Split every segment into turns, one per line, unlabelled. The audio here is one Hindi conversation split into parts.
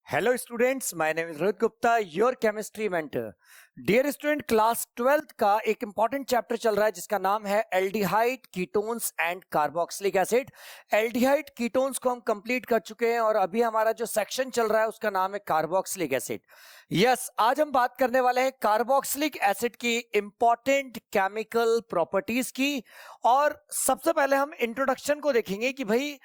Hello students, my name is Rohit Gupta, your chemistry mentor. Dear student, class 12th का एक इंपॉर्टेंट चैप्टर चल रहा है जिसका नाम है aldehyde, ketones and carboxylic acid. Aldehyde ketones को हम कंप्लीट कर चुके हैं और अभी हमारा जो सेक्शन चल रहा है उसका नाम है कार्बोक्सिलिक एसिड। यस, आज हम बात करने वाले हैं कार्बोक्सिलिक एसिड की इंपॉर्टेंट केमिकल प्रॉपर्टीज की। और सबसे पहले हम इंट्रोडक्शन को देखेंगे कि भाई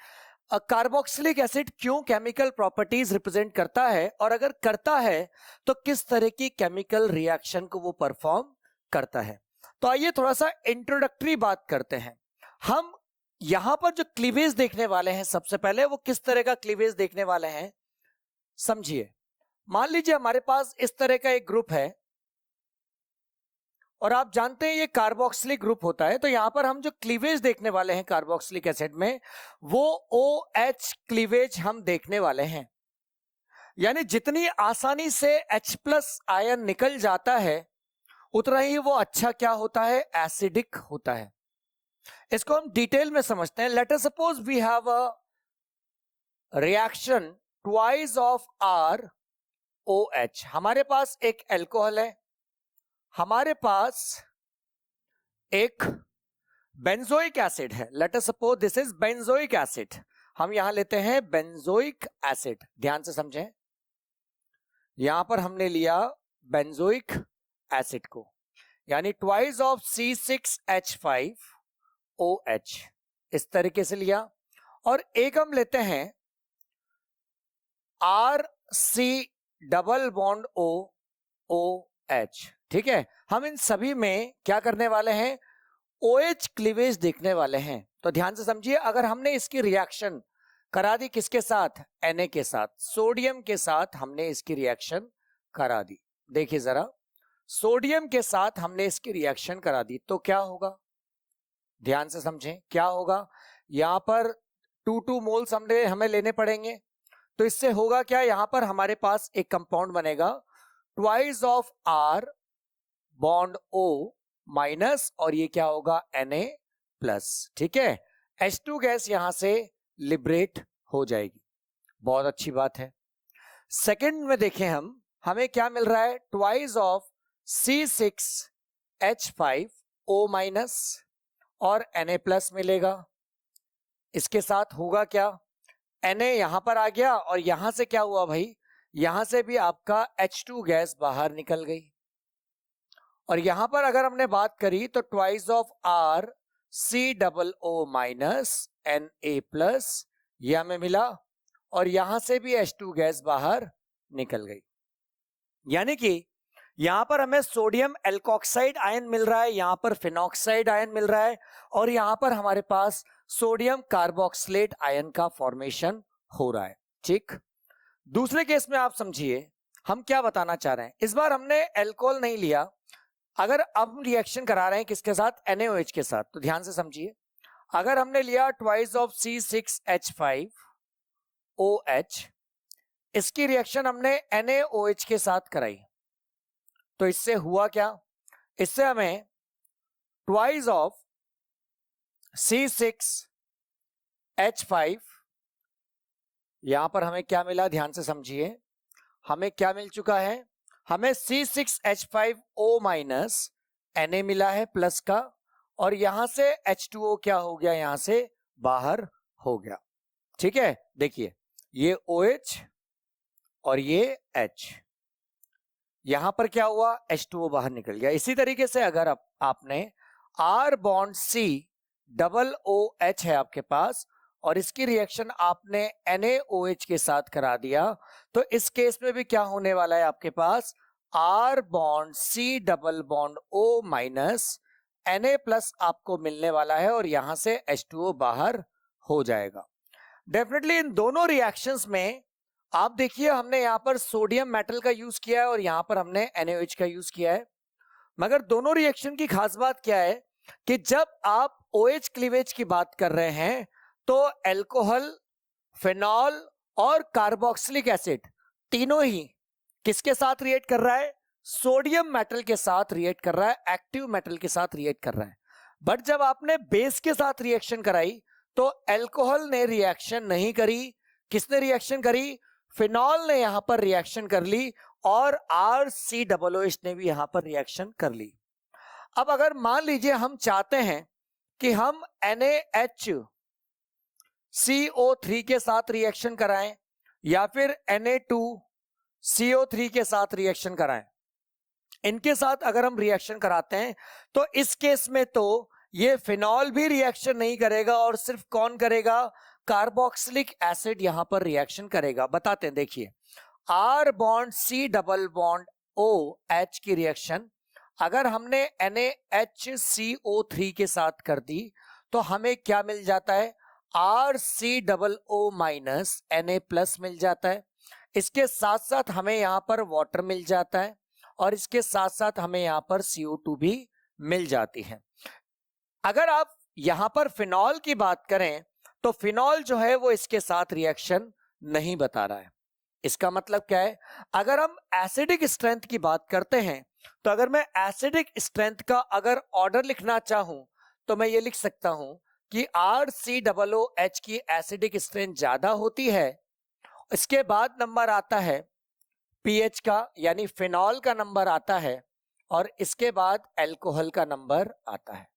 कार्बोक्सिलिक एसिड क्यों केमिकल प्रॉपर्टीज रिप्रेजेंट करता है, और अगर करता है तो किस तरह की केमिकल रिएक्शन को वो परफॉर्म करता है। तो आइए थोड़ा सा इंट्रोडक्टरी बात करते हैं। हम यहां पर जो क्लीवेज देखने वाले हैं, सबसे पहले वो किस तरह का क्लीवेज देखने वाले हैं समझिए। मान लीजिए हमारे पास इस तरह का एक ग्रुप है और आप जानते हैं ये कार्बोक्सिलिक ग्रुप होता है। तो यहां पर हम जो क्लीवेज देखने वाले हैं कार्बोक्सिलिक एसिड में, वो OH क्लीवेज हम देखने वाले हैं। यानी जितनी आसानी से H+ आयन निकल जाता है उतना ही वो अच्छा क्या होता है, एसिडिक होता है। इसको हम डिटेल में समझते हैं। Let us suppose we have a reaction twice of ROH। हमारे पास एक एल्कोहल है, हमारे पास एक बेंजोइक एसिड है। Let us suppose this is benzoic acid. हम यहां लेते हैं बेंजोइक एसिड, ध्यान से समझें। यहां पर हमने लिया बेंजोइक एसिड को, यानी ट्वाइस ऑफ C6H5OH, इस तरीके से लिया। और एक हम लेते हैं RC≡OH, ठीक है। हम इन सभी में क्या करने वाले हैं, OH क्लीवेज देखने वाले हैं। तो ध्यान से समझिए, अगर हमने इसकी रिएक्शन करा दी किसके साथ, Na के साथ, सोडियम के साथ हमने इसकी रिएक्शन करा दी। देखिए जरा, सोडियम के साथ हमने इसकी रिएक्शन करा दी तो क्या होगा, ध्यान से समझें क्या होगा। यहां पर 2 मोल्स हमें लेने पड़ेंगे। तो इससे होगा क्या, यहां पर हमारे पास एक कंपाउंड बनेगा twice of R bond O minus, और ये क्या होगा, Na+, ठीक है। H2 गैस यहां से लिबरेट हो जाएगी। बहुत अच्छी बात है। सेकंड में देखें हमें क्या मिल रहा है, ट्वाइस ऑफ C6H5O- और Na+ मिलेगा। इसके साथ होगा क्या, Na यहां पर आ गया और यहां से क्या हुआ भाई, यहां से भी आपका H2 गैस बाहर निकल गई। और यहां पर अगर हमने बात करी तो ट्वाइस ऑफ RCOO- Na+, यह हमें मिला और यहां से भी H2 गैस बाहर निकल गई। यानी कि यहां पर हमें सोडियम एल्कोक्साइड आयन मिल रहा है, यहां पर फिनॉक्साइड आयन मिल रहा है, और यहां पर हमारे पास सोडियम कार्बोक्सिलेट आयन का फॉर्मेशन हो रहा है, ठीक। दूसरे केस में आप समझिए हम क्या बताना चाह रहे हैं। इस बार हमने एल्कोहल नहीं लिया, अगर अब रिएक्शन करा रहे हैं किसके साथ, NaOH के साथ। तो ध्यान से समझिए, अगर हमने लिया ट्वाइस ऑफ C6H5OH, इसकी रिएक्शन हमने NaOH के साथ कराई, तो इससे हुआ क्या, इससे हमें ट्वाइस ऑफ C6H5, यहां पर हमें क्या मिला, ध्यान से समझिए, हमें क्या मिल चुका है, हमें C6H5O- Na मिला है प्लस का, और यहां से H2O क्या हो गया, यहां से बाहर हो गया, ठीक है। देखिए ये OH और ये H, यहां पर क्या हुआ, H2O बाहर निकल गया। इसी तरीके से अगर आपने R बॉन्ड C≡OH है आपके पास, और इसकी रिएक्शन आपने NaOH के साथ करा दिया, तो इस केस में भी क्या होने वाला है, आपके पास R बॉन्ड C≡O- Na+ आपको मिलने वाला है, और यहां से H2O बाहर हो जाएगा। डेफिनेटली इन दोनों रिएक्शंस में आप देखिए, हमने यहां पर सोडियम मेटल का यूज किया है और यहां पर हमने NaOH का यूज किया है। मगर दोनों रिएक्शन की खास बात क्या है कि जब आप OH क्लीवेज की बात कर रहे हैं तो एल्कोहल, फिनॉल और कार्बोक्सिलिक एसिड तीनों ही किसके साथ रिएक्ट कर रहा है, सोडियम मेटल के साथ रिएक्ट कर रहा है, एक्टिव मेटल के साथ रिएक्ट कर रहा है। बट जब आपने बेस के साथ रिएक्शन कराई तो एल्कोहल ने रिएक्शन नहीं करी, किसने रिएक्शन करी, फिनॉल ने यहां पर रिएक्शन कर ली और RCOOH ने भी यहां पर रिएक्शन कर ली। अब अगर मान लीजिए हम चाहते हैं कि हम NaHCO3 के साथ रिएक्शन कराएं या फिर Na2CO3 के साथ रिएक्शन कराएं, इनके साथ अगर हम रिएक्शन कराते हैं तो इस केस में तो ये फिनॉल भी रिएक्शन नहीं करेगा और सिर्फ कौन करेगा, कार्बोक्सिलिक एसिड यहां पर रिएक्शन करेगा। बताते हैं, देखिए R bond C double bond OH की रिएक्शन अगर हमने NaHCO3 के साथ कर दी तो हमें क्या मिल जाता है, RCOO माइनस Na प्लस मिल जाता है। इसके साथ साथ हमें यहां पर वाटर मिल जाता है और इसके साथ साथ हमें यहां पर CO2 भी मिल जाती है। अगर आप यहां पर फिनॉल की बात करें तो फिनॉल जो है वो इसके साथ रिएक्शन नहीं बता रहा है। इसका मतलब क्या है, अगर हम एसिडिक स्ट्रेंथ की बात करते हैं तो अगर मैं एसिडिक स्ट्रेंथ का अगर ऑर्डर लिखना चाहूं तो मैं ये लिख सकता हूं कि RCOOH की एसिडिक स्ट्रेंथ ज्यादा होती है, इसके बाद नंबर आता है पीएच का यानी फिनॉल का नंबर आता है और इसके बाद अल्कोहल का नंबर आता है,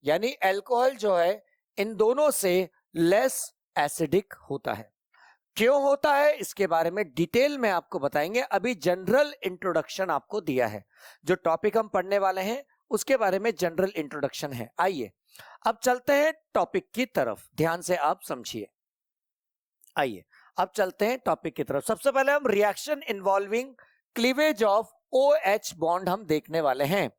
यानी अल्कोहल जो है इन दोनों से लेस एसिडिक होता है। क्यों होता है इसके बारे में डिटेल में आपको बताएंगे, अभी जनरल इंट्रोडक्शन आपको दिया है। जो टॉपिक हम पढ़ने वाले हैं उसके बारे में जनरल इंट्रोडक्शन है। आइए अब चलते हैं टॉपिक की तरफ, ध्यान से आप समझिए। आइए अब चलते हैं टॉपिक की तरफ। सबसे पहले हम reaction involving cleavage of OH bond हम देखने वाले हैं।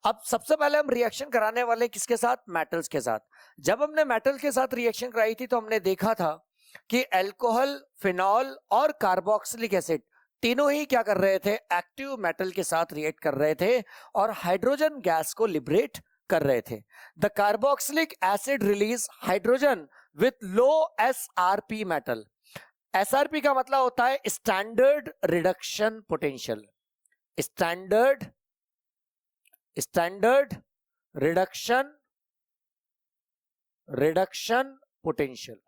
अब सबसे पहले हम रिएक्शन कराने वाले किसके साथ, मेटल्स के साथ। जब हमने मेटल के साथ रिएक्शन कराई थी तो हमने देखा था कि अल्कोहल, फिनॉल और कार्बोक्सिलिक एसिड तीनों ही क्या कर रहे थे, एक्टिव मेटल के साथ रिएक्ट कर रहे थे और हाइड्रोजन गैस को लिबरेट कर रहे थे। The carboxylic acid release hydrogen with low SRP metal. SRP का मतलब होता है standard reduction potential, standard reduction potential,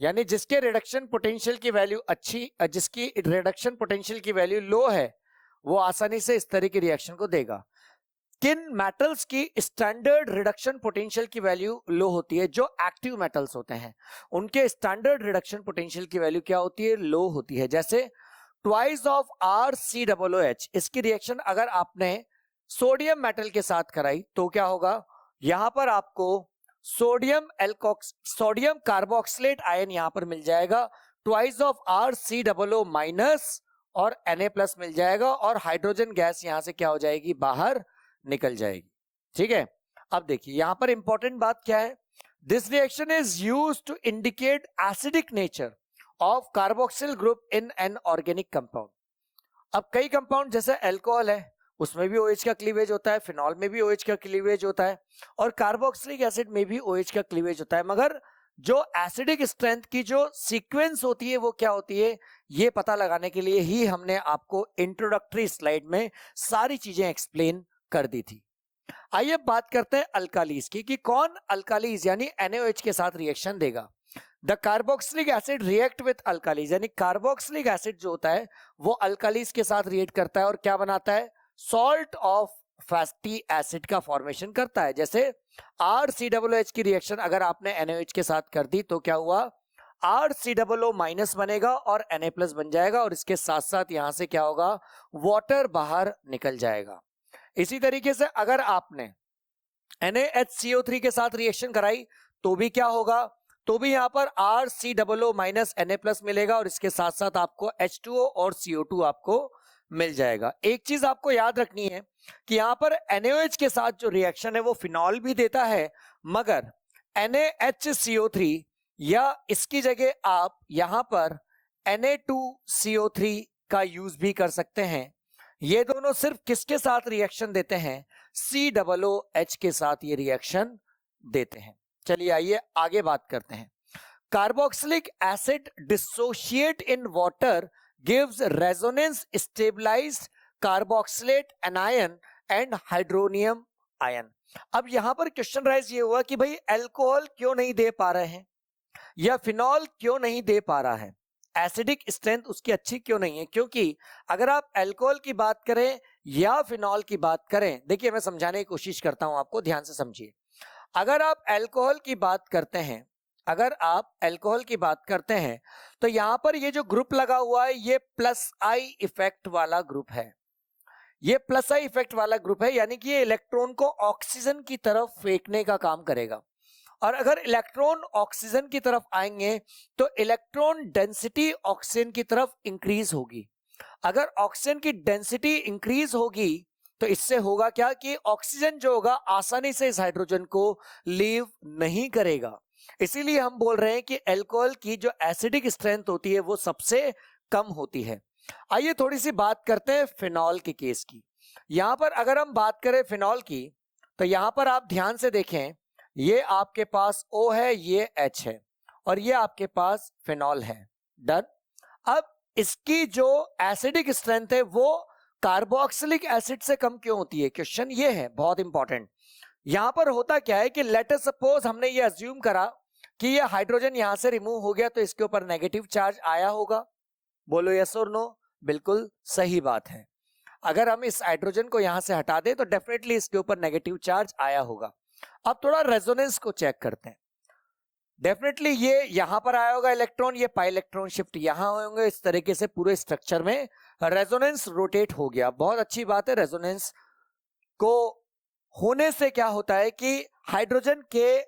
यानी जिसके रिडक्शन पोटेंशियल की वैल्यू अच्छी, जिसकी रिडक्शन पोटेंशियल की वैल्यू लो है वो आसानी से इस तरह की रिएक्शन को देगा। किन मेटल्स की स्टैंडर्ड रिडक्शन पोटेंशियल की वैल्यू लो होती है, जो एक्टिव मेटल्स होते हैं उनके स्टैंडर्ड रिडक्शन पोटेंशियल की वैल्यू क्या होती है, लो होती है। जैसे ट्वाइस ऑफ RCOOH, इसकी रिएक्शन अगर आपने सोडियम मेटल के साथ कराई तो क्या होगा, यहां पर आपको सोडियम कार्बोक्सिलेट आयन यहां पर मिल जाएगा, ट्वाइस ऑफ RCOO माइनस और Na प्लस मिल जाएगा और हाइड्रोजन गैस यहां से क्या हो जाएगी, बाहर निकल जाएगी। ठीक है, अब देखिए यहां पर इंपॉर्टेंट बात क्या है, this reaction is used to indicate acidic nature of carboxyl group in an organic compound. अब कई कंपाउंड जैसे अल्कोहल है उसमें भी OH का क्लीवेज होता है, फिनॉल में भी OH का क्लीवेज होता है और कार्बोक्सिलिक एसिड में भी OH का क्लीवेज होता है, मगर जो एसिडिक स्ट्रेंथ की जो सीक्वेंस होती है वो क्या होती है, ये पता लगाने के लिए ही हमने आपको इंट्रोडक्टरी स्लाइड में सारी चीजें एक्सप्लेन कर दी थी। आइए बात करते हैं अल्कालीज की, कि कौन अल्कालीज यानी NaOH के साथ रिएक्शन देगा। The carboxylic acid react with alkalis, यानी कार्बोक्सिलिक एसिड जो होता है वो अल्कालीज के साथ रिएक्ट करता है और क्या बनाता है, सॉल्ट ऑफ फैटी एसिड का फॉर्मेशन करता है। जैसे RCOOH की रिएक्शन अगर आपने NaOH के साथ कर दी तो क्या हुआ, RCOO माइनस बनेगा और Na प्लस बन जाएगा और इसके साथ साथ यहां से क्या होगा, वाटर बाहर निकल जाएगा। इसी तरीके से अगर आपने NaHCO3 के साथ रिएक्शन कराई तो भी क्या होगा, तो भी यहां पर RCOO माइनस Na प्लस मिलेगा और इसके साथ साथ आपको H2O और CO2 आपको मिल जाएगा। एक चीज आपको याद रखनी है कि यहां पर NaOH के साथ जो रिएक्शन है वो फिनॉल भी देता है, मगर NaHCO3 या इसकी जगह आप यहां पर Na2CO3 का यूज भी कर सकते हैं। ये दोनों सिर्फ किसके साथ रिएक्शन देते हैं, COOH के साथ ये रिएक्शन देते हैं। चलिए आइए आगे बात करते हैं। Carboxylic acid dissociate in water gives resonance stabilized carboxylate anion and hydronium ion. अब यहां पर क्वेश्चन राइज ये हुआ कि भाई अल्कोहल क्यों नहीं दे पा रहे हैं, या फिनॉल क्यों नहीं दे पा रहा है, एसिडिक स्ट्रेंथ उसकी अच्छी क्यों नहीं है? क्योंकि अगर आप अल्कोहल की बात करें या फिनॉल की बात करें, देखिए मैं समझाने की कोशिश करता हूं आपको, ध्यान से समझिए। अगर आप अल्कोहल की बात करते हैं, अगर आप अल्कोहल की बात करते हैं तो यहां पर ये जो ग्रुप लगा हुआ है ये प्लस आई इफेक्ट वाला ग्रुप है, ये प्लस आई इफेक्ट वाला ग्रुप है, यानी कि ये इलेक्ट्रॉन को ऑक्सीजन की तरफ फेंकने का काम करेगा। और अगर इलेक्ट्रॉन ऑक्सीजन की तरफ आएंगे तो इलेक्ट्रॉन डेंसिटी ऑक्सीजन की तरफ इंक्रीज होगी। अगर ऑक्सीजन की डेंसिटी इंक्रीज होगी तो इससे होगा क्या कि ऑक्सीजन जो होगा आसानी से इस हाइड्रोजन को लीव नहीं करेगा। इसीलिए हम बोल रहे हैं कि अल्कोहल की जो एसिडिक स्ट्रेंथ होती है वो सबसे कम होती है। आइए थोड़ी सी बात करते हैं फिनॉल के केस की। यहां पर अगर हम बात करें फिनॉल की तो यहां पर आप ध्यान से देखें, ये आपके पास O है, ये H है और ये आपके पास फिनॉल है। डन। अब इसकी जो एसिडिक स्ट्रेंथ है वो कार्बोक्सिलिक एसिड से कम क्यों होती है? क्वेश्चन ये है, बहुत इंपॉर्टेंट। यहां पर होता क्या है कि लेट अस सपोज हमने ये अज्यूम करा कि ये हाइड्रोजन यहां से रिमूव हो गया तो इसके ऊपर नेगेटिव चार्ज आया होगा। बोलो यस और नो। बिल्कुल सही बात है। अगर हम इस हाइड्रोजन को यहां से हटा दें तो डेफिनेटली इसके ऊपर नेगेटिव चार्ज आया होगा। अब थोड़ा रेजोनेंस को चेक करते हैं। डेफिनेटली ये यहां पर आया होगा इलेक्ट्रॉन, ये पाई इलेक्ट्रॉन शिफ्ट यहां होंगे, इस तरीके से पूरे स्ट्रक्चर में रेजोनेंस रोटेट हो गया। बहुत अच्छी बात है। रेजोनेंस को होने से क्या होता है कि हाइड्रोजन के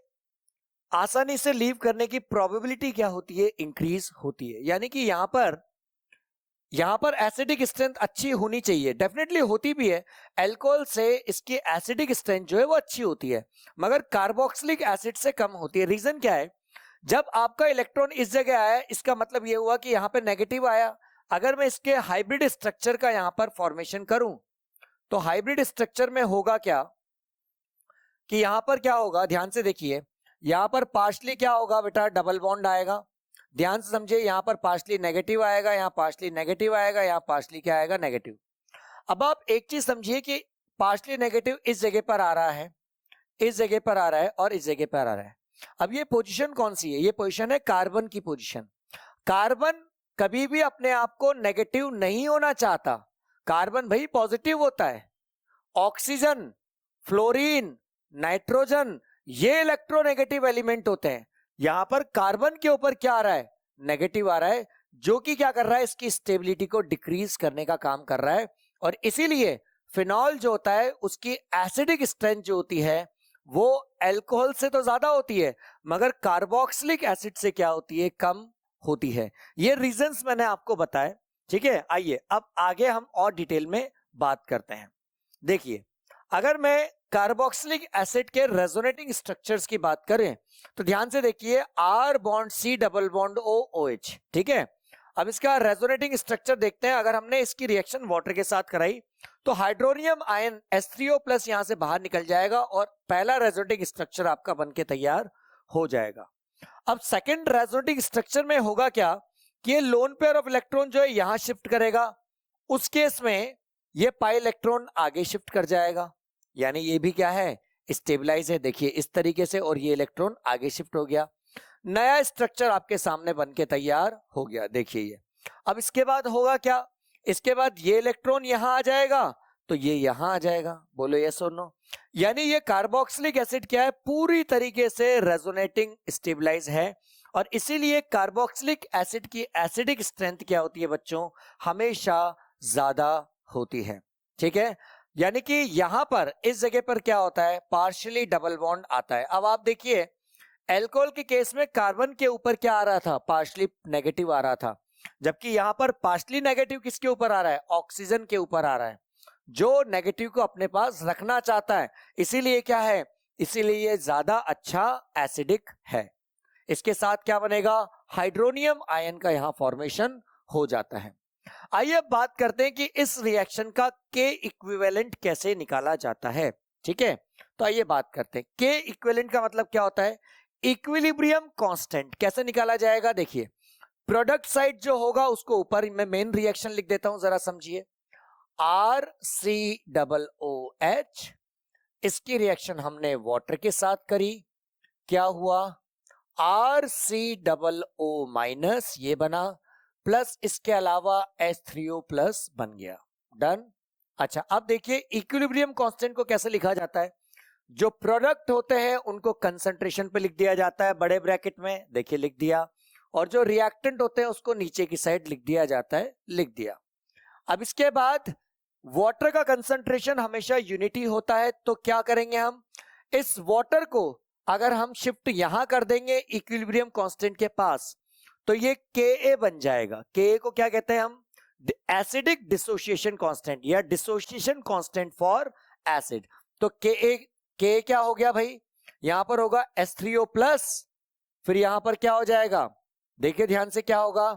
आसानी से लीव करने की प्रोबेबिलिटी क्या होती है? इंक्रीज होती है। यानी कि यहां पर एसिडिक स्ट्रेंथ अच्छी होनी चाहिए, डेफिनेटली होती भी है। अल्कोहल से इसकी एसिडिक स्ट्रेंथ जो है वो अच्छी होती है, मगर कार्बोक्सिलिक एसिड से कम होती है। रीजन क्या है? जब आपका इलेक्ट्रॉन इस जगह आया, इसका मतलब ये हुआ कि यहां पे नेगेटिव आया। अगर मैं इसके हाइब्रिड स्ट्रक्चर का यहां पर फॉर्मेशन करूं तो हाइब्रिड स्ट्रक्चर में होगा क्या कि यहां पर क्या होगा, ध्यान से देखिए। यहां पर पार्शली क्या होगा बेटा? डबल बॉन्ड आएगा। ध्यान से समझिए, यहां पर पार्शली नेगेटिव आएगा, यहां पार्शली नेगेटिव आएगा, यहां पार्शली क्या आएगा? नेगेटिव। अब आप एक चीज समझिए कि पार्शली नेगेटिव इस जगह पर आ रहा है, इस जगह पर आ रहा है और इस जगह पर आ रहा है। अब ये पोजीशन कौन सी है? ये पोजीशन है कार्बन की पोजीशन। कार्बन कभी भी अपने आप को नेगेटिव नहीं होना चाहता। कार्बन भाई पॉजिटिव होता है। ऑक्सीजन, फ्लोरीन, नाइट्रोजन, ये इलेक्ट्रोनेगेटिव एलिमेंट होते हैं। यहां पर कार्बन के ऊपर क्या आ रहा है? नेगेटिव आ रहा है, जो कि क्या कर रहा है? इसकी स्टेबिलिटी को डिक्रीज करने का काम कर रहा है। और इसीलिए फिनॉल जो होता है उसकी एसिडिक स्ट्रेंथ जो होती है वो अल्कोहल से तो ज्यादा होती है, मगर कार्बोक्सिलिक एसिड से क्या होती है? कम होती है। ये रीजंस मैंने आपको बताए। ठीक है, आइए अब आगे हम और डिटेल में बात करते हैं। देखिए, अगर मैं कार्बोक्सिलिक एसिड के रेजोनेटिंग स्ट्रक्चर्स की बात करें तो ध्यान से देखिए, R bond C double bond O OH। ठीक है, अब इसका रेजोनेटिंग स्ट्रक्चर देखते हैं। अगर हमने इसकी रिएक्शन वाटर के साथ कराई तो हाइड्रोनियम आयन H3O प्लस यहां से बाहर निकल जाएगा और पहला रेजोनेटिंग स्ट्रक्चर आपका बनके तैयार हो जाएगा। अब सेकेंड रेजोनेटिंग स्ट्रक्चर में होगा क्या कि ये लोन पेयर ऑफ इलेक्ट्रॉन जो है यहां शिफ्ट करेगा। उस केस में ये पाई इलेक्ट्रॉन आगे शिफ्ट कर जाएगा, यानी ये भी क्या है? स्टेबलाइज है। देखिए इस तरीके से, और ये इलेक्ट्रॉन आगे शिफ्ट हो गया। नया स्ट्रक्चर आपके सामने बनके तैयार हो गया। देखिए ये। अब इसके बाद होगा क्या? इसके बाद ये इलेक्ट्रॉन यहां आ जाएगा तो ये यहां आ जाएगा। बोलो यस और नो। यानी ये कार्बोक्सिलिक एसिड क्या है? पूरी तरीके से रेजोनेटिंग स्टेबलाइज है। और इसीलिए कार्बोक्सिलिक एसिड की एसिडिक स्ट्रेंथ क्या होती है बच्चों? हमेशा ज्यादा होती है। ठीक है, यानी कि यहां पर इस जगह पर क्या होता है? पार्शियली डबल बॉन्ड आता है। अब आप देखिए, अल्कोहल के केस में कार्बन के ऊपर क्या आ रहा था? पार्शियली नेगेटिव आ रहा था, जबकि यहां पर पार्शियली नेगेटिव किसके ऊपर आ रहा है? ऑक्सीजन के ऊपर आ रहा है, जो नेगेटिव को अपने पास रखना चाहता है। इसीलिए क्या है? इसीलिए ये ज्यादा अच्छा एसिडिक है। इसके साथ क्या बनेगा? हाइड्रोनियम आयन का यहां फॉर्मेशन हो जाता है। आइए अब बात करते हैं कि इस रिएक्शन का के इक्विवेलेंट कैसे निकाला जाता है। ठीक है, तो आइए बात करते हैं। के इक्विवेलेंट का मतलब क्या होता है? Equilibrium constant. कैसे निकाला जाएगा? देखिए, प्रोडक्ट साइड जो होगा उसको ऊपर मैं मेन रिएक्शन लिख देता हूं, जरा समझिए। RCOOH, इसकी रिएक्शन हमने वाटर के साथ करी, क्या हुआ? RCOO माइनस ये बना, प्लस इसके अलावा H3O प्लस बन गया। डन। अच्छा, अब देखिए इक्विलिब्रियम कांस्टेंट को कैसे लिखा जाता है। जो प्रोडक्ट होते हैं उनको कंसंट्रेशन पे लिख दिया जाता है बड़े ब्रैकेट में, देखिए लिख दिया, और जो रिएक्टेंट होते हैं उसको नीचे की साइड लिख दिया जाता है, लिख दिया। अब इसके बाद वाटर का कंसंट्रेशन हमेशा यूनिटी होता है, तो क्या करेंगे हम, इस वाटर को अगर हम शिफ्ट यहां कर देंगे इक्विलिब्रियम कांस्टेंट के पास, तो ये Ka बन जाएगा। Ka को क्या कहते हैं हम, एसिडिक डिसोसिएशन कांस्टेंट या डिसोसिएशन कांस्टेंट फॉर एसिड। तो Ka क्या हो गया भाई, यहां पर होगा H3O प्लस, फिर यहां पर क्या हो जाएगा, देखिए ध्यान से क्या होगा,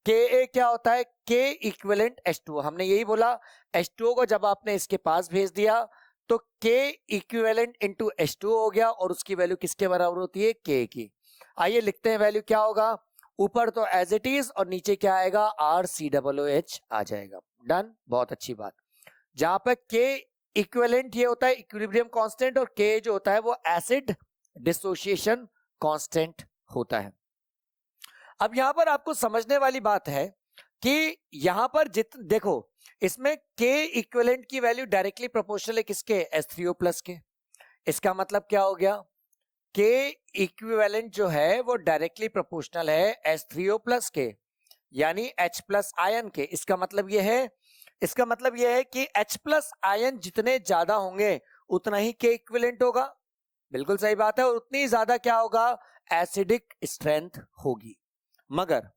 Ka क्या होता है, K इक्विवेलेंट H2O। हमने यही बोला, H2O को जब आपने इसके पास भेज दिया तो K इक्विवेलेंट इंटू H2O हो गया, और उसकी वैल्यू किसके बराबर होती है, K की। आइए लिखते हैं वैल्यू क्या होगा, ऊपर तो एज इट इज और नीचे क्या आएगा, RCOOH आ जाएगा। डन, बहुत अच्छी बात। जहां पर K इक्विवेलेंट ये होता है इक्विलिब्रियम कांस्टेंट, और K जो होता है वो एसिड डिसोसिएशन कांस्टेंट होता है। अब यहां पर आपको समझने वाली बात है कि यहां पर देखो, इसमें K इक्विवेलेंट की वैल्यू डायरेक्टली प्रोपोर्शनल है किसके, H3O प्लस के। इसका मतलब क्या हो गया, K इक्विवेलेंट जो है वो डायरेक्टली प्रोपोर्शनल है H3O प्लस के, यानी H प्लस आयन के। इसका मतलब यह है कि H प्लस आयन जितने ज्यादा होंगे उतना ही K इक्विवेलेंट होगा। बिल्कुल सही बात है, और उतनी ज्यादा क्या होगा, एसिडिक स्ट्रेंथ होगी। मगर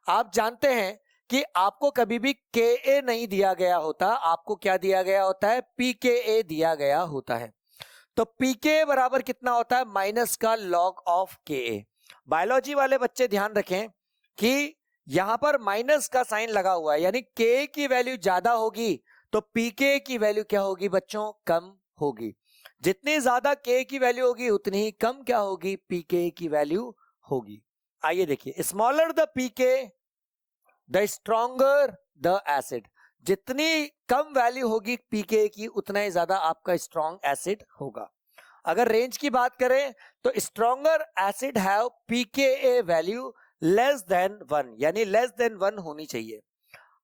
आप जानते हैं कि आपको कभी भी Ka नहीं दिया गया होता, आपको क्या दिया गया होता है, pKa दिया गया होता है। तो pKa बराबर कितना होता है, माइनस का लॉग ऑफ Ka। बायोलॉजी वाले बच्चे ध्यान रखें कि यहां पर माइनस का साइन लगा हुआ है, यानी Ka की वैल्यू ज्यादा होगी तो pKa की वैल्यू क्या होगी बच्चों, कम होगी। जितनी ज्यादा Ka की वैल्यू होगी उतनी ही कम क्या होगी, pKa की वैल्यू होगी। आइए देखिए, smaller the pK the stronger the acid. जितनी कम वैल्यू होगी pKa की उतना ही ज्यादा आपका स्ट्रॉन्ग एसिड होगा। अगर रेंज की बात करें तो stronger acid have pKa value less than 1, यानी लेस देन 1 होनी चाहिए।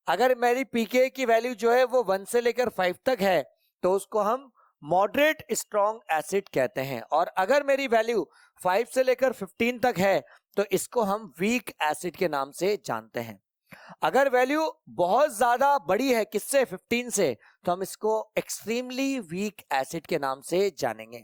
अगर मेरी pKa की वैल्यू जो है वो 1 से लेकर 5 तक है तो उसको हम मॉडरेट स्ट्रॉन्ग एसिड कहते हैं, और अगर मेरी वैल्यू 5 से लेकर 15 तक है तो इसको हम वीक एसिड के नाम से जानते हैं। अगर वैल्यू बहुत ज्यादा बड़ी है, किससे, 15 से, तो हम इसको एक्सट्रीमली वीक एसिड के नाम से जानेंगे।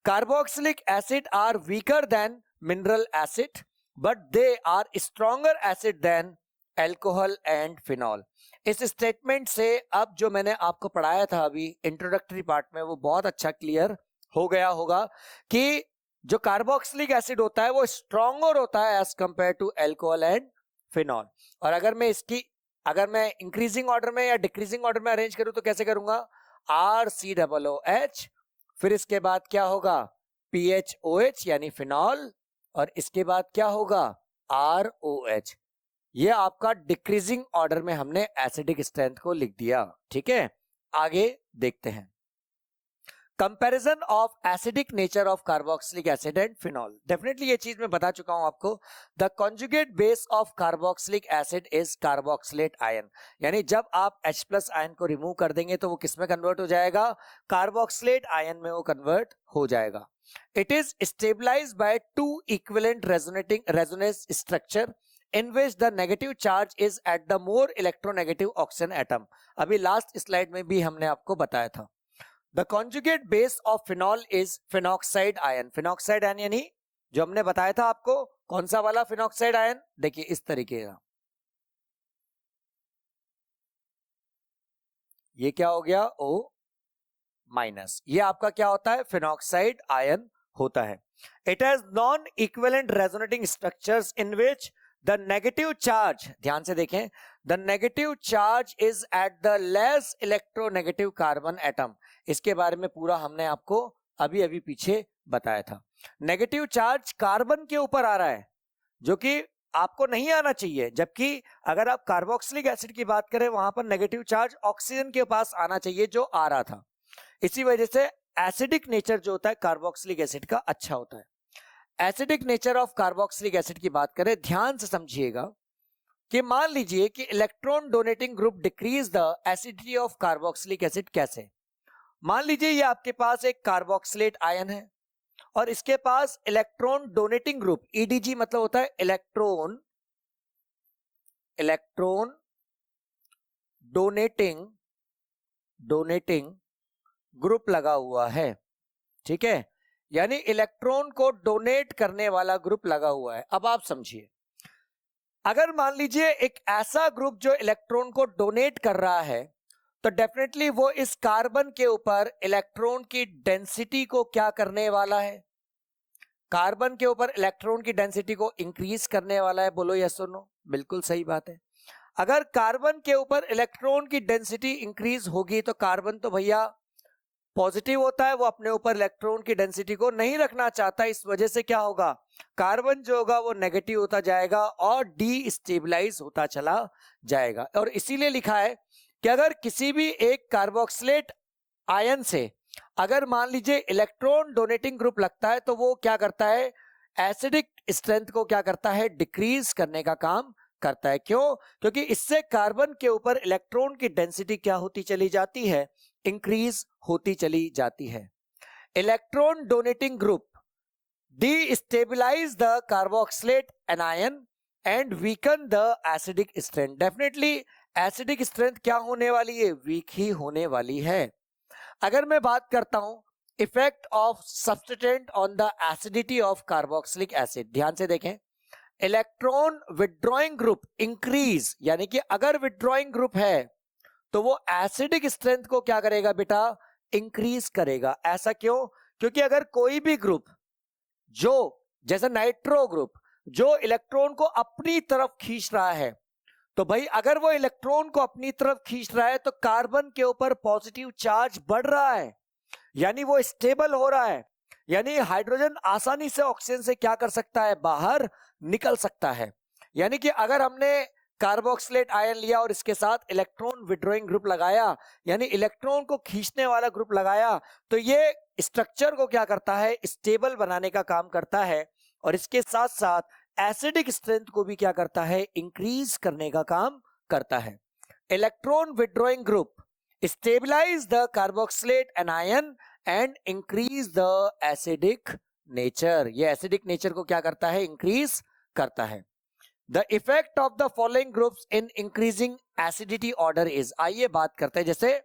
Carboxylic acid are weaker than mineral acid but they are stronger acid than alcohol and phenol. इस स्टेटमेंट से अब जो मैंने आपको पढ़ाया था अभी इंट्रोडक्टरी पार्ट में वो बहुत अच्छा क्लियर हो गया होगा कि जो कार्बोक्सिलिक एसिड होता है वो स्ट्रॉन्गर होता है as compare to alcohol and phenol. और अगर मैं इंक्रीजिंग ऑर्डर में या डिक्रीजिंग ऑर्डर में अरेंज करूं तो कैसे करूंगा, RCOOH, फिर इसके बाद क्या होगा, PHOH यानी फिनॉल, और इसके बाद क्या होगा, ROH। ये आपका डिक्रीजिंग ऑर्डर में हमने एसिडिक स्ट्रेंथ को लिख दिया। ठीक है, आगे देखते हैं। Comparison of acidic nature of carboxylic acid and phenol. Definitely ये चीज मैं बता चुका हूं आपको। The conjugate base of carboxylic acid is carboxylate ion, यानी जब आप H प्लस आयन को रिमूव कर देंगे तो वो किस में कन्वर्ट हो जाएगा, कार्बोक्सिलेट आयन में वो कन्वर्ट हो जाएगा। It is stabilize by two equivalent resonance structure in which the negative charge is at the more electronegative oxygen atom। अभी लास्ट स्लाइड में भी हमने आपको बताया था। The conjugate base of phenol is phenoxide ion। phenoxide ion यानी जो हमने बताया था आपको, कौन सा वाला phenoxide ion, देखिए इस तरीके का, ये क्या हो गया, O माइनस, ये आपका क्या होता है, phenoxide ion होता है। It has non-equivalent resonating structures in which the negative charge, ध्यान से देखें, the negative charge is at the less electronegative carbon atom। इसके बारे में पूरा हमने आपको अभी अभी पीछे बताया था। नेगेटिव चार्ज कार्बन के ऊपर आ रहा है जो कि आपको नहीं आना चाहिए, जबकि अगर आप कार्बोक्सिलिक एसिड की बात करें वहां पर नेगेटिव चार्ज ऑक्सीजन के पास आना चाहिए जो आ रहा था। इसी वजह से एसिडिक नेचर जो होता है कार्बोक्सिलिक एसिड का अच्छा होता है। Acidic nature of carboxylic acid की बात करें, ध्यान से समझिएगा कि मान लीजिए कि electron donating group decrease the acidity of carboxylic acid. कैसे? मान लीजिए ये आपके पास एक कार्बोक्सिलेट आयन है और इसके पास इलेक्ट्रॉन डोनेटिंग ग्रुप, ईडीजी मतलब होता है इलेक्ट्रॉन डोनेटिंग ग्रुप लगा हुआ है। ठीक है, यानी इलेक्ट्रॉन को डोनेट करने वाला ग्रुप लगा हुआ है। अब आप समझिए, अगर मान लीजिए एक ऐसा ग्रुप जो इलेक्ट्रॉन को डोनेट कर रहा है, तो डेफिनेटली वो इस कार्बन के ऊपर इलेक्ट्रॉन की डेंसिटी को क्या करने वाला है? कार्बन के ऊपर इलेक्ट्रॉन की डेंसिटी को इंक्रीज करने वाला है। बोलो यस और नो। बिल्कुल सही बात है। अगर कार्बन के ऊपर इलेक्ट्रॉन की डेंसिटी इंक्रीज होगी तो कार्बन तो भैया पॉजिटिव होता है, वो अपने ऊपर इलेक्ट्रॉन की डेंसिटी को नहीं रखना चाहता। इस वजह से क्या होगा? कार्बन जो होगा वो नेगेटिव होता जाएगा और डीस्टेबलाइज होता चला जाएगा। और इसीलिए लिखा है कि अगर किसी भी एक कार्बोक्सिलेट आयन से अगर मान लीजिए इलेक्ट्रॉन डोनेटिंग ग्रुप लगता है तो वो क्या करता है? एसिडिक स्ट्रेंथ को क्या करता है? डिक्रीज करने का काम करता है। क्यों? क्योंकि इससे कार्बन के ऊपर इलेक्ट्रॉन की डेंसिटी क्या होती चली जाती है? इंक्रीज होती चली जाती है। Electron donating group destabilize the carboxylate anion and weaken the acidic strength। Definitely acidic strength क्या होने वाली है? वीक ही होने वाली है। अगर मैं बात करता हूं effect of substituent on the acidity of carboxylic acid, ध्यान से देखें। इलेक्ट्रॉन विथड्रॉइंग ग्रुप इंक्रीज, यानी कि अगर विथड्रॉइंग ग्रुप है तो वो एसिडिक स्ट्रेंथ को क्या करेगा बेटा? इंक्रीज करेगा। ऐसा क्यों? क्योंकि अगर कोई भी ग्रुप जो जैसे नाइट्रो ग्रुप जो इलेक्ट्रॉन को अपनी तरफ खींच रहा है, तो भाई अगर वो इलेक्ट्रॉन को अपनी तरफ खींच रहा है तो कार्बन के ऊपर पॉजिटिव चार्ज बढ़ रहा है, यानी वो स्टेबल हो रहा है, यानी हाइड्रोजन आसानी से ऑक्सीजन से क्या कर सकता है? बाहर निकल सकता है। यानी कि अगर हमने कार्बोक्सिलेट आयन लिया और इसके साथ इलेक्ट्रॉन विड्रॉइंग ग्रुप लगाया, यानी इलेक्ट्रॉन को खींचने वाला ग्रुप लगाया, तो ये स्ट्रक्चर को क्या करता है? स्टेबल बनाने का काम करता है और इसके साथ साथ एसिडिक स्ट्रेंथ को भी क्या करता है? इंक्रीज करने का काम करता है। Electron withdrawing group stabilize the carboxylate anion and increase the acidic nature. ये एसिडिक नेचर को क्या करता है? इंक्रीज करता है। The effect of the following groups in increasing acidity order is. आइए बात करते हैं। जैसे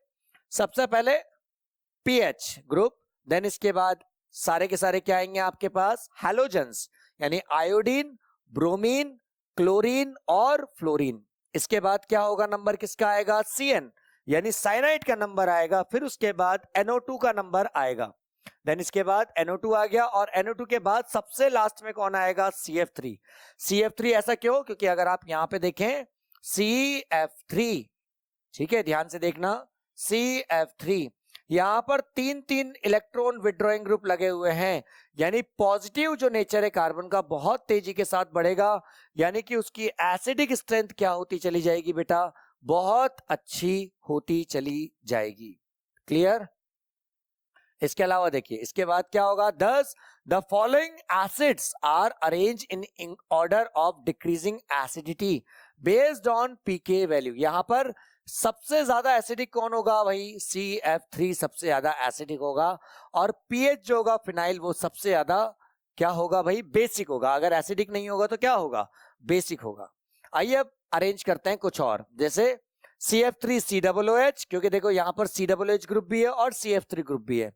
सबसे पहले पीएच ग्रुप, देन इसके बाद सारे के सारे क्या आएंगे आपके पास? हैलोजेंस, यानी आयोडीन, ब्रोमीन, क्लोरीन और फ्लोरीन। इसके बाद क्या होगा? नंबर किसका आएगा? CN, यानी साइनाइड का नंबर आएगा। फिर उसके बाद NO2 का नंबर आएगा। देन इसके बाद NO2 आ गया और NO2 के बाद सबसे लास्ट में कौन आएगा? CF3। CF3 ऐसा क्यों? क्योंकि अगर आप यहां पे देखें CF3, ठीक है, ध्यान से देखना, CF3 यहां पर तीन इलेक्ट्रॉन विड्रॉइंग ग्रुप लगे हुए हैं, यानी पॉजिटिव जो नेचर है कार्बन का बहुत तेजी के साथ बढ़ेगा, यानी कि उसकी एसिडिक स्ट्रेंथ क्या होती चली जाएगी बेटा? बहुत अच्छी होती चली जाएगी। क्लियर? इसके अलावा देखिए इसके बाद क्या होगा? Thus the following acids are arrange in order of decreasing acidity based on pK value. यहां पर सबसे ज्यादा एसिडिक कौन होगा? भाई CF3 सबसे ज्यादा एसिडिक होगा और पीएच जो होगा फिनाइल वो सबसे ज्यादा क्या होगा? भाई बेसिक होगा। अगर एसिडिक नहीं होगा तो क्या होगा? बेसिक होगा। आइए अब अरेंज करते हैं कुछ और, जैसे CF3 COOH, क्योंकि देखो यहां पर COOH ग्रुप भी है और CF3 ग्रुप भी है।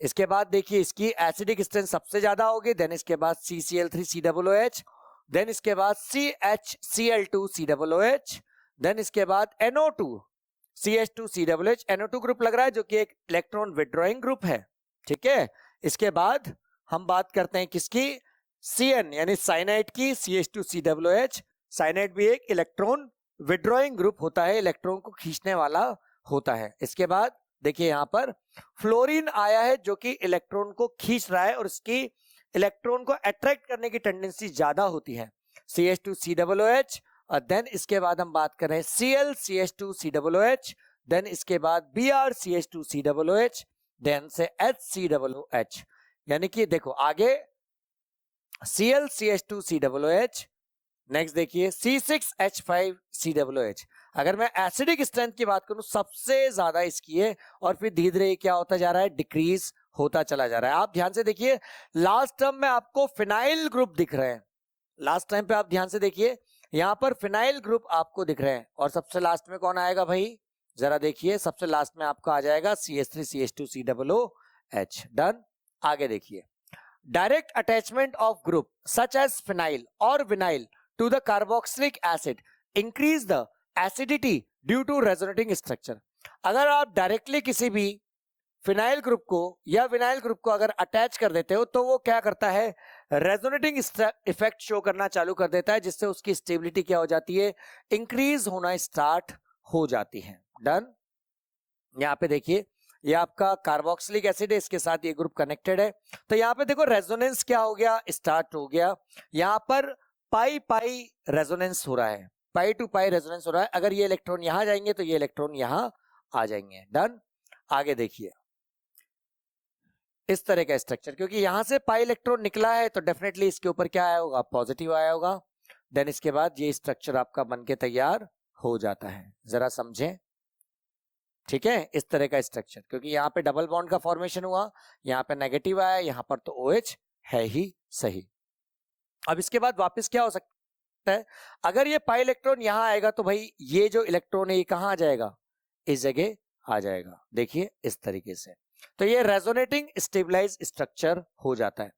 इसके बाद देखिए इसकी एसिडिक स्ट्रेंथ सबसे ज्यादा होगी। देन इसके बाद CCl3 COOH, देन इसके बाद CHCl2 COOH, देन इसके बाद NO2 CH2 COOH। NO2 group लग रहा है जो कि एक इलेक्ट्रॉन विड्रॉइंग ग्रुप है। ठीक है, इसके बाद हम बात करते हैं किसकी? CN, यानी साइनाइड की, CH2 COOH। साइनाइड भी एक इलेक्ट्रॉन विड्रॉइंग ग्रुप होता है, इलेक्ट्रॉन को खींचने वाला होता है। इसके बाद देखिए यहां पर फ्लोरीन आया है जो कि इलेक्ट्रॉन को खींच रहा है और इसकी इलेक्ट्रॉन को अट्रैक्ट करने की टेंडेंसी ज्यादा होती है, CH2 COOH। और देन इसके बाद हम बात करें Cl CH2 COOH, देन इसके बाद Br CH2 COOH, देन से HCOOH। यानी कि देखो आगे ClCH2COOH। नेक्स्ट देखिए C6H5COOH। अगर मैं एसिडिक स्ट्रेंथ की बात करूं सबसे ज्यादा इसकी है, और फिर धीरे धीरे क्या होता जा रहा है, डिक्रीज होता चला जा रहा है। आप ध्यान से देखिए लास्ट टर्म में आपको फिनाइल ग्रुप दिख रहे हैं, लास्ट टाइम पे आप ध्यान से देखिए यहां पर फिनाइल ग्रुप आपको दिख रहे हैं, और सबसे लास्ट में कौन आएगा भाई, जरा देखिए सबसे लास्ट में आपका आ जाएगा CH3CH2COOH। डन। आगे देखिए direct attachment of group such as phenyl और vinyl to the carboxylic acid increase the acidity due to resonating structure. अगर आप डायरेक्टली किसी भी फिनाइल ग्रुप को या विनाइल ग्रुप को अगर अटैच कर देते हो तो वो क्या करता है, रेजोनेटिंग इफेक्ट शो करना चालू कर देता है, जिससे उसकी स्टेबिलिटी क्या हो जाती है, इंक्रीज होना स्टार्ट हो जाती है। डन। यहां पे देखिए ये आपका कार्बोक्सिलिक एसिड है, इसके साथ ये ग्रुप कनेक्टेड है, तो यहां पे देखो रेजोनेंस क्या हो गया, स्टार्ट हो गया। यहां पर पाई पाई रेजोनेंस हो रहा है, पाई टू पाई रेजोनेंस हो रहा है। अगर ये इलेक्ट्रॉन यहां जाएंगे तो ये इलेक्ट्रॉन यहां आ जाएंगे। डन। आगे देखिए इस तरह का स्ट्रक्चर, क्योंकि यहां से पाई इलेक्ट्रॉन निकला है तो डेफिनेटली इसके ऊपर क्या आया होगा, पॉजिटिव आया होगा। देन इसके बाद ये स्ट्रक्चर आपका बनके तैयार हो जाता है, जरा समझें। ठीक है, इस तरह का स्ट्रक्चर, क्योंकि यहाँ पे डबल बॉन्ड का फॉर्मेशन हुआ, यहाँ पे नेगेटिव आया, यहाँ पर तो OH है ही सही। अब इसके बाद वापस क्या हो सकता है, अगर ये पाई इलेक्ट्रॉन यहाँ आएगा तो भाई ये जो इलेक्ट्रॉन है ये कहाँ आ जाएगा, इस जगह आ जाएगा। देखिए इस तरीके से, तो ये रेजोनेटिंग स्टेबलाइज स्ट्रक्चर हो जाता है।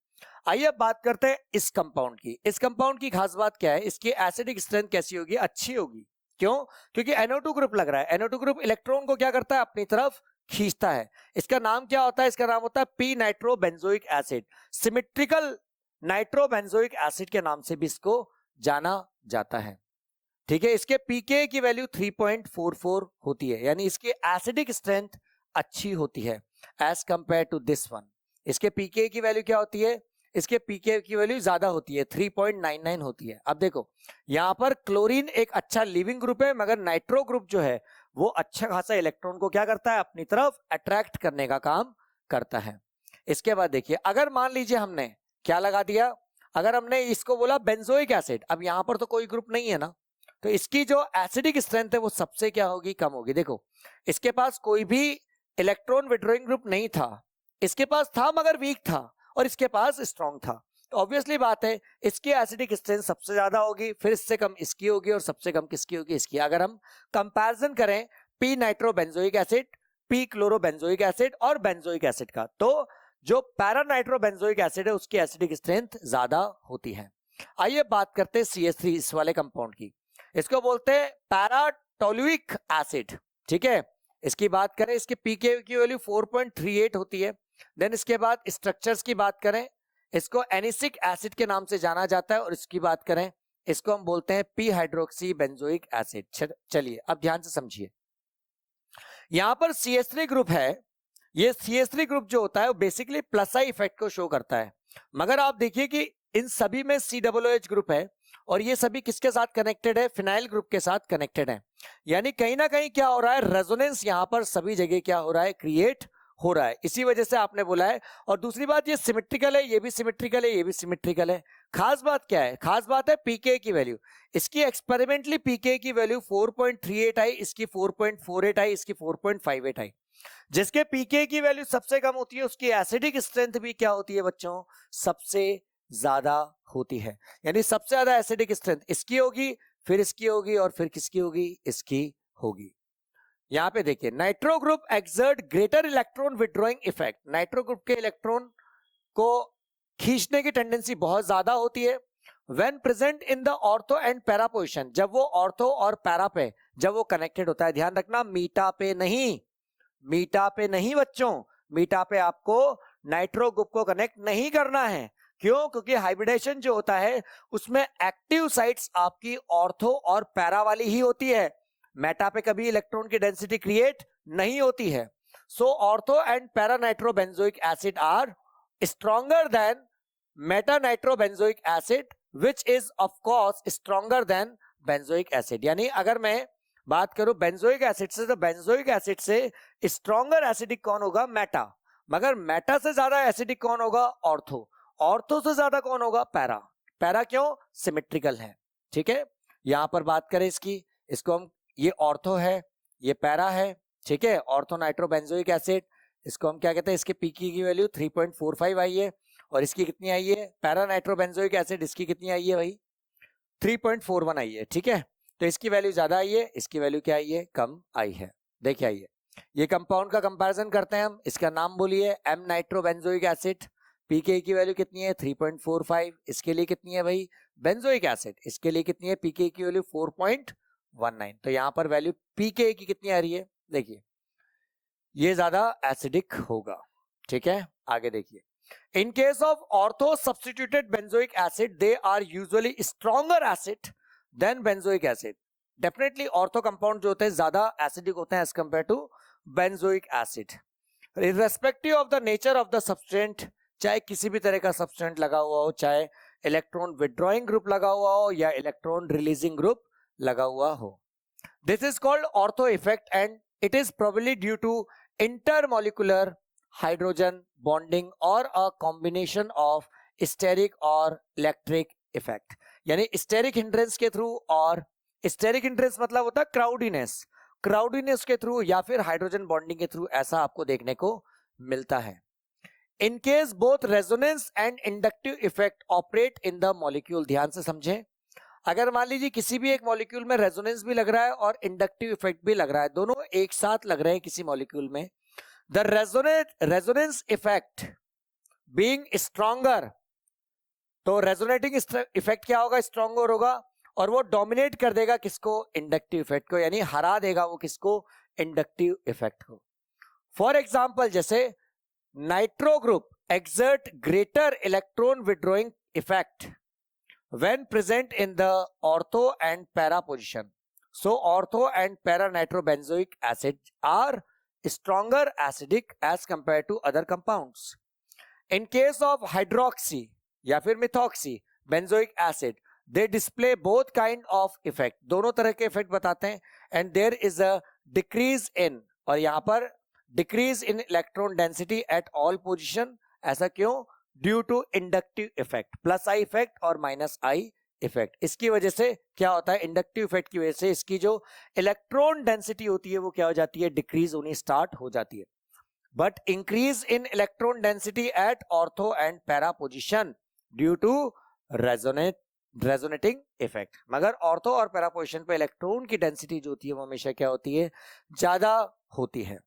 आइए अब बात करते हैं इस कंपाउंड की। इस कंपाउंड की खास बात क्या है, इसकी एसिडिक स्ट्रेंथ कैसी होगी, अच्छी होगी। क्यों, क्योंकि NO2 ग्रुप लग रहा है, NO2 ग्रुप इलेक्ट्रॉन को क्या करता है, अपनी तरफ खींचता है। इसका नाम क्या होता है, इसका नाम होता है P nitrobenzoic acid, symmetrical nitrobenzoic acid के नाम से भी इसको जाना जाता है। ठीक है, इसके पीके की वैल्यू 3.44 होती है, यानी इसकी एसिडिक स्ट्रेंथ अच्छी होती है as compare to this one. इसके पीके की वैल्यू क्या होती है, इसके पीके की वैल्यू ज्यादा होती है, 3.99 होती है। अब देखो यहां पर क्लोरीन एक अच्छा लिविंग ग्रुप है, मगर नाइट्रो ग्रुप जो है वो अच्छा खासा इलेक्ट्रॉन को क्या करता है, अपनी तरफ अट्रैक्ट करने का काम करता है। इसके बाद देखिए अगर मान लीजिए हमने क्या लगा दिया, अगर हमने इसको बोला बेंजोइक एसिड, अब यहां पर तो कोई ग्रुप नहीं है ना, तो इसकी जो एसिडिक स्ट्रेंथ है वो सबसे क्या होगी, कम होगी। देखो इसके पास कोई भी इलेक्ट्रॉन विड्रॉइंग ग्रुप नहीं था, इसके पास था मगर वीक था, और इसके पास स्ट्रॉन्ग था, तो ऑब्वियसली बात है इसकी एसिडिक स्ट्रेंथ सबसे ज्यादा होगी, फिर इससे कम इसकी होगी, और सबसे कम किसकी होगी, इसकी। अगर हम कंपैरिजन करें p nitrobenzoic acid, p chlorobenzoic acid और बेंजोइक एसिड का, तो जो पैरा नाइट्रोबेंजोइक एसिड है उसकी एसिडिक स्ट्रेंथ ज्यादा होती है। आइए बात करते हैं CH3 इस वाले कंपाउंड की, इसको बोलते हैं पैराटोलुइक एसिड। ठीक है, इसकी बात करें, इसके पीके की वैल्यू 4.38 होती है। देन इसके बाद स्ट्रक्चर्स की बात करें, इसको एनिसिक एसिड के नाम से जाना जाता है, और इसकी बात करें इसको हम बोलते हैं पी हाइड्रोक्सी बेंजोइक एसिड। चलिए अब ध्यान से समझिए, यहां पर CH3 ग्रुप है, ये CH3 ग्रुप जो होता है वो बेसिकली प्लस आई इफेक्ट को शो करता है, मगर आप देखिए कि इन सभी में COOH ग्रुप है, और ये सभी किसके साथ कनेक्टेड है, फिनाइल ग्रुप के साथ कनेक्टेड है। यानी कहीं ना कहीं क्या हो रहा है, रेजोनेंस यहां पर सभी जगह क्या हो रहा है, क्रिएट हो रहा है, इसी वजह से आपने बोला है। और दूसरी बात ये सिमेट्रिकल है, ये भी सिमेट्रिकल है, ये भी सिमेट्रिकल है। खास बात क्या है, खास बात है पीके की वैल्यू, इसकी एक्सपेरिमेंटली पीके की वैल्यू 4.38 आई, इसकी 4.48 आई, इसकी 4.58 आई। जिसके पीके की वैल्यू सबसे कम होती है उसकी एसिडिक स्ट्रेंथ भी क्या होती है बच्चों, सबसे ज्यादा होती है। यानी सबसे ज्यादा एसिडिक स्ट्रेंथ इसकी होगी, फिर इसकी होगी, और फिर किसकी होगी, इसकी होगी। यहां पे देखिए nitro group exert greater electron withdrawing effect, nitro group के इलेक्ट्रॉन को खींचने की टेंडेंसी बहुत ज्यादा होती है when present in the ortho and para position, जब वो ऑर्थो और पैरा पे जब वो कनेक्टेड होता है। ध्यान रखना मीटा पे नहीं, मीटा पे नहीं बच्चों, मीटा पे आपको नाइट्रो ग्रुप को कनेक्ट नहीं करना है। क्यों, क्योंकि हाइब्रिडेशन जो होता है उसमें एक्टिव साइट्स आपकी ऑर्थो और पैरा वाली ही होती है, मेटा पे कभी इलेक्ट्रॉन की डेंसिटी क्रिएट नहीं होती है। So ortho and para nitrobenzoic acid are stronger than meta nitrobenzoic acid which is of course stronger than benzoic acid. यानी अगर मैं बात करूं बेंजोइक एसिड से, तो बेंजोइक एसिड से स्ट्रॉन्गर एसिडिक कौन होगा, मेटा, मगर मेटा से ज्यादा एसिडिक कौन होगा, ऑर्थो, ऑर्थो से ज्यादा कौन होगा? पैरा। पैरा क्यों? सिमेट्रिकल है, ठीक है। यहां पर बात करें इसकी, इसको हम, ये ऑर्थो है, ये पैरा है, ठीक है, ऑर्थो नाइट्रोबेंजोइक एसिड, इसको हम क्या कहते हैं, इसके पीकी की वैल्यू 3.45 आई है, और इसकी कितनी आई है? पैरा नाइट्रोबेंजोइक एसिड, इसकी कितनी आई है भाई? 3.41 आई है, ठीक है। तो इसकी वैल्यू ज्यादा आई है, इसकी वैल्यू क्या आई है? कम आई है। देखिए आइए, ये कंपाउंड का कंपैरिजन करते हैं हम। इसका नाम बोलिए, एम नाइट्रोबेंजोइक एसिड, पीके की वैल्यू कितनी है? 3.45। इसके लिए कितनी है भाई? बेंजोइक एसिड, इसके लिए कितनी है? पीके की वैल्यू 4.19। तो यहां पर वैल्यू पीके की कितनी आ रही है? देखिए, ये ज्यादा एसिडिक होगा, ठीक है। आगे देखिए, in case of ortho substituted benzoic acid, they are usually stronger acid than benzoic acid. Definitely ortho compound जो होते हैं ज्यादा एसिडिक होते हैं as compared to benzoic acid. Irrespective of the nature of the substrate, चाहे किसी भी तरह का substrate लगा हुआ हो, चाहे इलेक्ट्रॉन विड्रॉइंग ग्रुप लगा हुआ हो या इलेक्ट्रॉन रिलीजिंग ग्रुप लगा हुआ हो. This is called ortho effect and it is probably due to intermolecular hydrogen bonding or a combination of steric और electric effect. यानी steric hindrance के थ्रू, और steric hindrance मतलब होता है क्राउडीनेस, क्राउडीनेस के थ्रू या फिर हाइड्रोजन बॉन्डिंग के थ्रू, ऐसा आपको देखने को मिलता है. In case both resonance and inductive effect operate in the molecule. ध्यान से समझें, अगर मान लीजिए किसी भी एक मॉलिक्यूल में रेजोनेंस भी लग रहा है और इंडक्टिव इफेक्ट भी लग रहा है, दोनों एक साथ लग रहे हैं किसी मॉलिक्यूल में, the resonance effect being stronger, तो रेजोनेटिंग इफेक्ट क्या होगा? स्ट्रॉन्गर होगा, और वो डोमिनेट कर देगा किसको? इंडक्टिव इफेक्ट को, यानी हरा देगा वो किसको? इंडक्टिव इफेक्ट को. फॉर एग्जाम्पल, जैसे nitro group exert greater electron withdrawing effect when present in the ortho and para position. So ortho and para nitrobenzoic acid are stronger acidic as compared to other compounds. In case of hydroxy या फिर methoxy benzoic acid, they display both kind of effect. दोनों तरह के effect बताते हैं. And there is a decrease in, और यहाँ पर decrease in electron density at all position. ऐसा क्यों? Due to inductive effect, plus I effect और माइनस आई इफेक्ट. इसकी वजह से क्या होता है? इंडक्टिव इफेक्ट की वजह से इसकी जो इलेक्ट्रॉन डेंसिटी होती है वो क्या हो जाती है? डिक्रीज होनी स्टार्ट हो जाती है. But increase in electron density at ortho and para position due to resonating effect. मगर ऑर्थो और पैरा पोजिशन पे इलेक्ट्रॉन की डेंसिटी जो होती है वो हमेशा क्या होती है? ज्यादा होती है.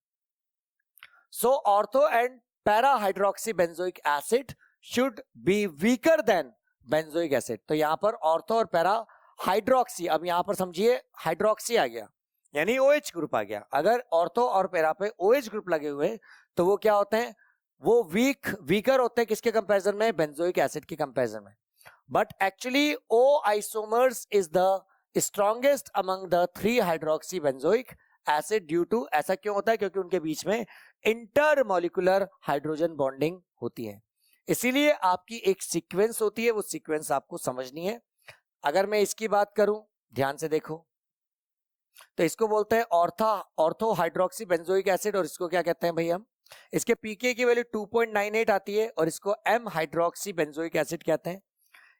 So ortho and para hydroxy benzoic acid should be weaker than benzoic acid. तो यहां पर ऑर्थो और पैरा हाइड्रोक्सी, अब यहां पर समझिए हाइड्रोक्सी आ गया यानी OH ग्रुप आ गया. अगर ऑर्थो और पैरा पे OH ग्रुप लगे हुए तो वो क्या होते हैं? वो वीकर होते हैं किसके कंपैरिजन में? बेंजोइक एसिड के कंपैरिजन में. But actually O isomers is the strongest among the 3 hydroxy benzoic acid due to, ऐसा क्यों होता है? क्योंकि उनके बीच में इंटरमॉलिक्यूलर हाइड्रोजन बॉन्डिंग होती है. इसीलिए आपकी एक सीक्वेंस होती है, वो सीक्वेंस आपको समझनी है. अगर मैं इसकी बात करूं, ध्यान से देखो, तो इसको बोलते हैं ऑर्थो हाइड्रोक्सी बेंजोइक एसिड, और इसको क्या कहते हैं भाई हम? इसके पीके की वैल्यू 2.98 आती है, और इसको एम हाइड्रोक्सी बेंजोइक एसिड कहते हैं.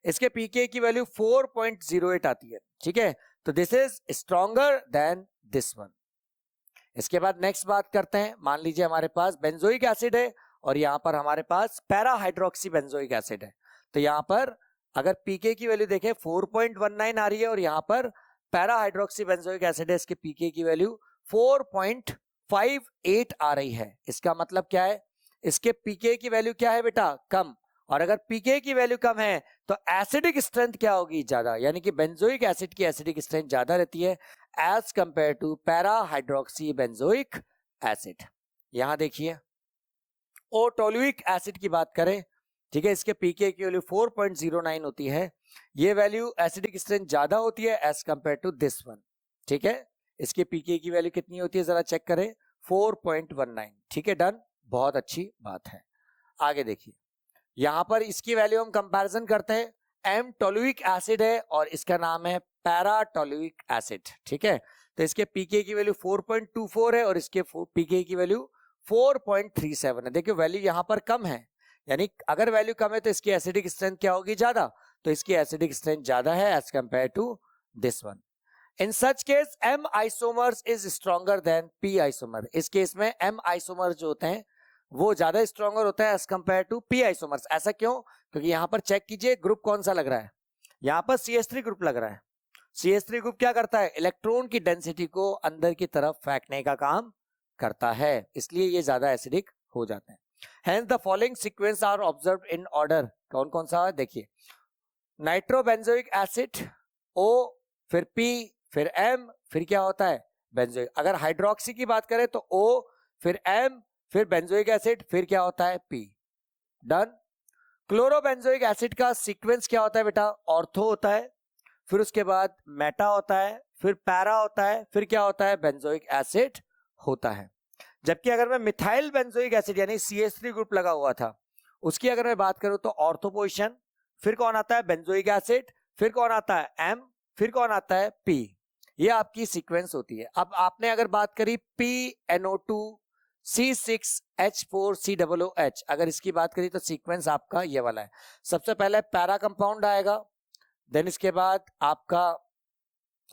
इसके पीके की वैल्यू 4.08 आती है, ठीक है. तो this is stronger then this one. इसके बाद नेक्स्ट बात करते हैं. मान लीजिए हमारे पास बेंजोइक एसिड है और यहां पर हमारे पास पैरा हाइड्रोक्सी बेंजोइक एसिड है. तो यहां पर अगर पीके की वैल्यू देखें 4.19 आ रही है, और यहां पर पैरा हाइड्रोक्सी बेंजोइक एसिड है, इसके पीके की वैल्यू 4.58 आ रही है. इसका मतलब क्या है? इसके पीके की वैल्यू क्या है बेटा? कम. और अगर पीके की वैल्यू कम है तो एसिडिक स्ट्रेंथ क्या होगी? ज्यादा. यानी कि बेंजोइक एसिड की एसिडिक स्ट्रेंथ ज्यादा रहती है as compare to para hydroxy benzoic acid. यहां देखिए, ओ टोलुइक एसिड की बात करें, ठीक है, इसके पीके की वैल्यू 4.09 होती है. ये वैल्यू एसिडिक स्ट्रेंथ ज्यादा होती है as compare to this one, ठीक है. इसके पीके की वैल्यू कितनी होती है? जरा चेक करें, 4.19. ठीक है, डन, बहुत अच्छी बात है. आगे देखिए, यहां पर इसकी वैल्यू हम कंपैरिजन करते हैं. एम टोलुइक एसिड है और इसका नाम है पैरा टोलुइक एसिड, ठीक है. तो इसके पीके की वैल्यू 4.24 है और इसके पीके की वैल्यू 4.37 है. देखिए वैल्यू यहां पर कम है, यानी अगर वैल्यू कम है तो इसकी एसिडिक स्ट्रेंथ क्या होगी, ज्यादा, तो इसकी एसिडिक स्ट्रेंथ ज्यादा है as compare to this one. In such case M isomers is stronger than P isomer. इस केस में M आइसोमर जो होते हैं वो ज्यादा स्ट्रॉन्गर होता है as compare to P isomers. ऐसा क्यों? क्योंकि यहां पर चेक कीजिए ग्रुप कौन सा लग रहा है, यहां पर CH3 ग्रुप लग रहा है. CH3 ग्रुप क्या करता है, इलेक्ट्रॉन की डेंसिटी को अंदर की तरफ फेंकने का काम करता है, इसलिए ये ज्यादा एसिडिक हो जाते हैं. Hence the following sequence are observed in order. कौन कौन सा है देखिए, नाइट्रोबेंजोइक एसिड O, फिर P, फिर M, फिर क्या होता है बेंजोइक. अगर हाइड्रोक्सी की बात करें तो O, फिर M, फिर बेंजोइक एसिड, फिर क्या होता है P. डन. क्लोरोबेंजोइक एसिड का सीक्वेंस क्या होता है बेटा, ऑर्थो होता है, फिर उसके बाद मेटा होता है, फिर पैरा होता है, फिर क्या होता है बेंजोइक एसिड होता है. जबकि अगर मैं मिथाइल बेंजोइक एसिड यानी CH3 ग्रुप लगा हुआ था उसकी अगर मैं बात करूं तो ऑर्थो पोजीशन, फिर कौन आता है बेंजोइक एसिड, फिर कौन आता है M, फिर कौन आता है P. ये आपकी सीक्वेंस होती है. अब आपने अगर बात करी PNO2 C6H4COOH, अगर इसकी बात करी तो सीक्वेंस आपका ये वाला है. सबसे पहले पैरा कंपाउंड आएगा, देन इसके बाद आपका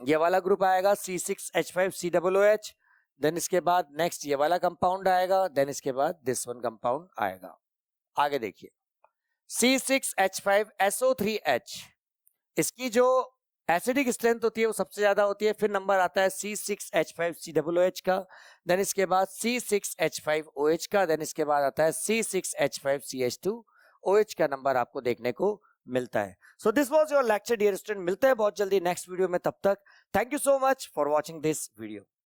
ये वाला ग्रुप आएगा C6H5COOH, देन इसके बाद नेक्स्ट ये वाला कंपाउंड आएगा, देन इसके बाद दिस वन कंपाउंड आएगा. आगे देखिए C6H5SO3H, इसकी जो एसिडिक स्ट्रेंथ होती है वो सबसे ज्यादा होती है. फिर नंबर आता है C6H5COOH का, देन इसके बाद C6H5OH का, देन इसके बाद आता है C6H5CH2OH का नंबर आपको देखने को मिलता है. So this was your lecture dear student. मिलते हैं बहुत जल्दी नेक्स्ट वीडियो में, तब तक thank you so much for watching this video.